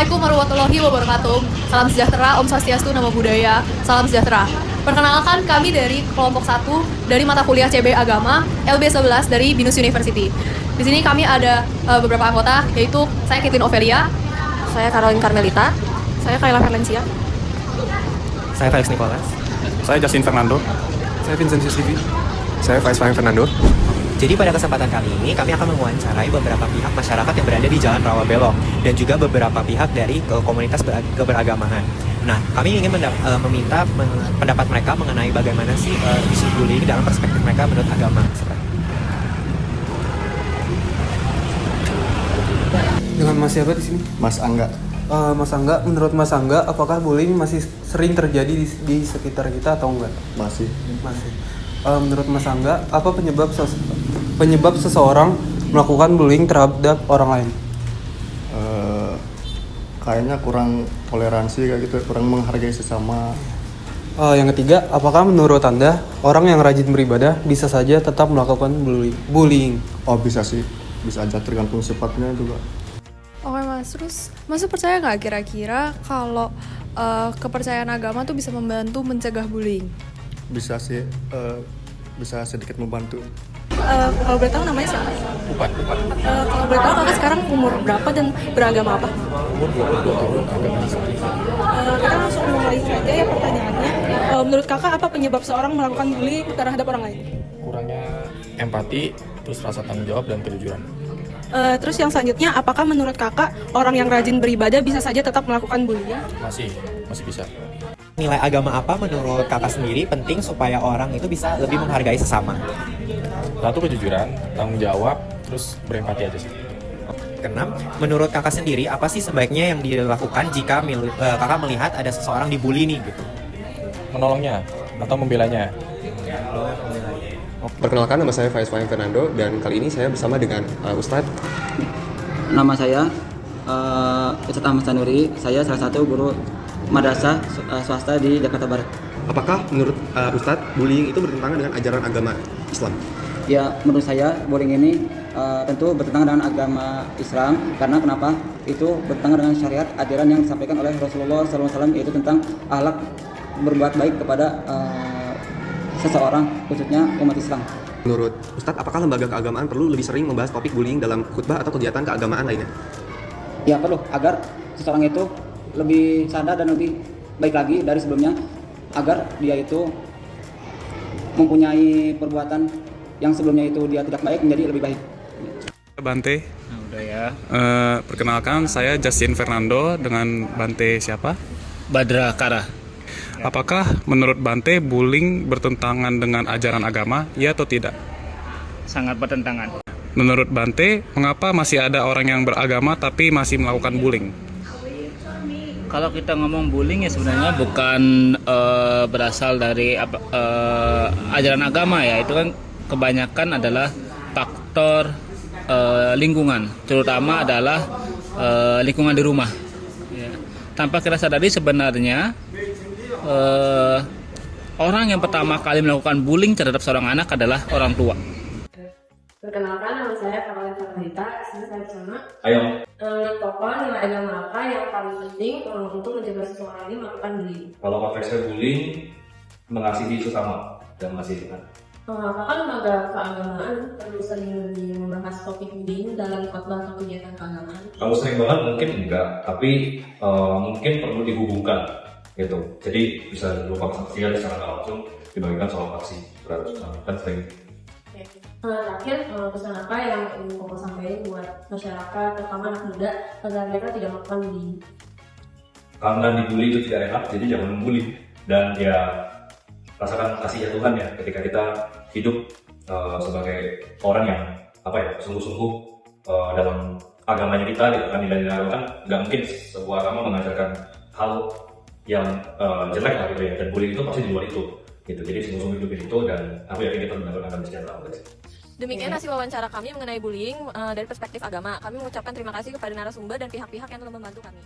Assalamualaikum warahmatullahi wabarakatuh. Salam sejahtera, Om Swastiastu, Namo Buddhaya. Salam sejahtera. Perkenalkan, kami dari kelompok 1 dari mata kuliah CB Agama LB11 dari BINUS University. Di sini kami ada beberapa anggota, yaitu saya Kitin Ovelia, saya Caroline Carmelita, saya Kayla Valencia, Saya Felix Nicholas. Saya Justin Fernando. Saya Vincent Yusifi. Saya Faiz Fahim Fernando. Jadi pada kesempatan kali ini kami akan mewawancarai beberapa pihak masyarakat yang berada di Jalan Rawabelong dan juga beberapa pihak dari komunitas keberagamaan. Nah, kami ingin meminta pendapat mereka mengenai bagaimana sih isu bullying dalam perspektif mereka menurut agama. Dengan Mas siapa di sini? Mas Angga. Mas Angga, menurut Mas Angga, apakah bullying masih sering terjadi di sekitar kita atau enggak? Masih. Masih. Menurut Mas Angga, apa penyebab seseorang melakukan bullying terhadap orang lain? Kayaknya kurang toleransi kayak gitu, kurang menghargai sesama. Yang ketiga, apakah menurut Anda orang yang rajin beribadah bisa saja tetap melakukan bullying? Oh bisa sih, bisa aja tergantung sifatnya juga. Oke Mas, terus Mas percaya nggak kira-kira kalau kepercayaan agama tuh bisa membantu mencegah bullying? Bisa sih, bisa sedikit membantu. Kalau boleh tahu namanya siapa? Bukan. Kalau boleh tahu kakak sekarang umur berapa dan beragama apa? Umur 22 tahun, agama Islam. Kita langsung mulai saja ya pertanyaannya. Menurut kakak apa penyebab seorang melakukan bullying terhadap orang lain? Kurangnya empati, terus rasa tanggung jawab dan kejujuran. Terus yang selanjutnya, apakah menurut kakak orang yang rajin beribadah bisa saja tetap melakukan bullying? Masih bisa. Nilai agama apa menurut kakak sendiri penting supaya orang itu bisa lebih menghargai sesama? Satu, kejujuran, tanggung jawab, terus berempati aja sih. Keenam, menurut kakak sendiri apa sih sebaiknya yang dilakukan jika kakak melihat ada seseorang dibully nih gitu? Menolongnya atau membelanya. Perkenalkan, nama saya Faiz Fahim Fernando dan kali ini saya bersama dengan Ustadz. Nama saya Ustadz Ahmad Sanuri. Saya salah satu guru madrasah swasta di Jakarta Barat. Apakah menurut Ustadz bullying itu bertentangan dengan ajaran agama Islam? Ya, menurut saya bullying ini tentu bertentangan dengan agama Islam. Karena kenapa? Itu bertentangan dengan syariat ajaran yang disampaikan oleh Rasulullah SAW, yaitu tentang akhlak berbuat baik kepada seseorang, khususnya umat Islam. Menurut Ustadz, apakah lembaga keagamaan perlu lebih sering membahas topik bullying dalam khutbah atau kegiatan keagamaan lainnya? Ya, perlu, agar seseorang itu lebih sadar dan lebih baik lagi dari sebelumnya, agar dia itu mempunyai perbuatan yang sebelumnya itu dia tidak baik menjadi lebih baik. Bante. Udah ya. Perkenalkan, saya Justin Fernando dengan Bante siapa? Badra Kara. Apakah menurut Bante bullying bertentangan dengan ajaran agama, ya atau tidak? Sangat bertentangan. Menurut Bante, mengapa masih ada orang yang beragama tapi masih melakukan bullying? Kalau kita ngomong bullying ya sebenarnya bukan berasal dari ajaran agama ya. Itu kan kebanyakan adalah faktor lingkungan, terutama adalah lingkungan di rumah. Ya. Tanpa kita sadari sebenarnya orang yang pertama kali melakukan bullying terhadap seorang anak adalah orang tua. Perkenalkan, nama saya Caroline Carmelita. Saya bersama. Ayo. Pokok nilai agama apa yang paling penting untuk mencegah seseorang ini melakukan bullying? Kalau konteksnya bullying, mengasihi sesama dan mengasihi Tuhan. Apakah lembaga keagamaan perlu sering lebih membahas topik bullying dalam khotbah atau kegiatan keagamaan? Kalau sering banget mungkin enggak, tapi mungkin perlu dihubungkan gitu. Jadi bisa berupa kesaksian secara langsung dibagikan soal aksi terhadap sesama kan sering. Terakhir, pesan apa yang ingin Koko sampaikan buat masyarakat, terutama anak muda, agar mereka tidak melakukan bullying? Karena dibully itu tidak enak, jadi jangan membuli. Dan ya, rasakan kasihnya Tuhan ya, ketika kita hidup sebagai orang yang sungguh-sungguh dalam agamanya kita, gitu kan, nilai-nilai kan nggak mungkin sebuah agama mengajarkan hal yang jelek lah gitu ya, dan bullying itu pasti di luar itu. Gitu. Jadi sungguh-sungguh hidupin itu dan aku yakin kita mendapatkan sejahtera. Demikian hasil wawancara kami mengenai bullying dari perspektif agama. Kami mengucapkan terima kasih kepada narasumber dan pihak-pihak yang telah membantu kami.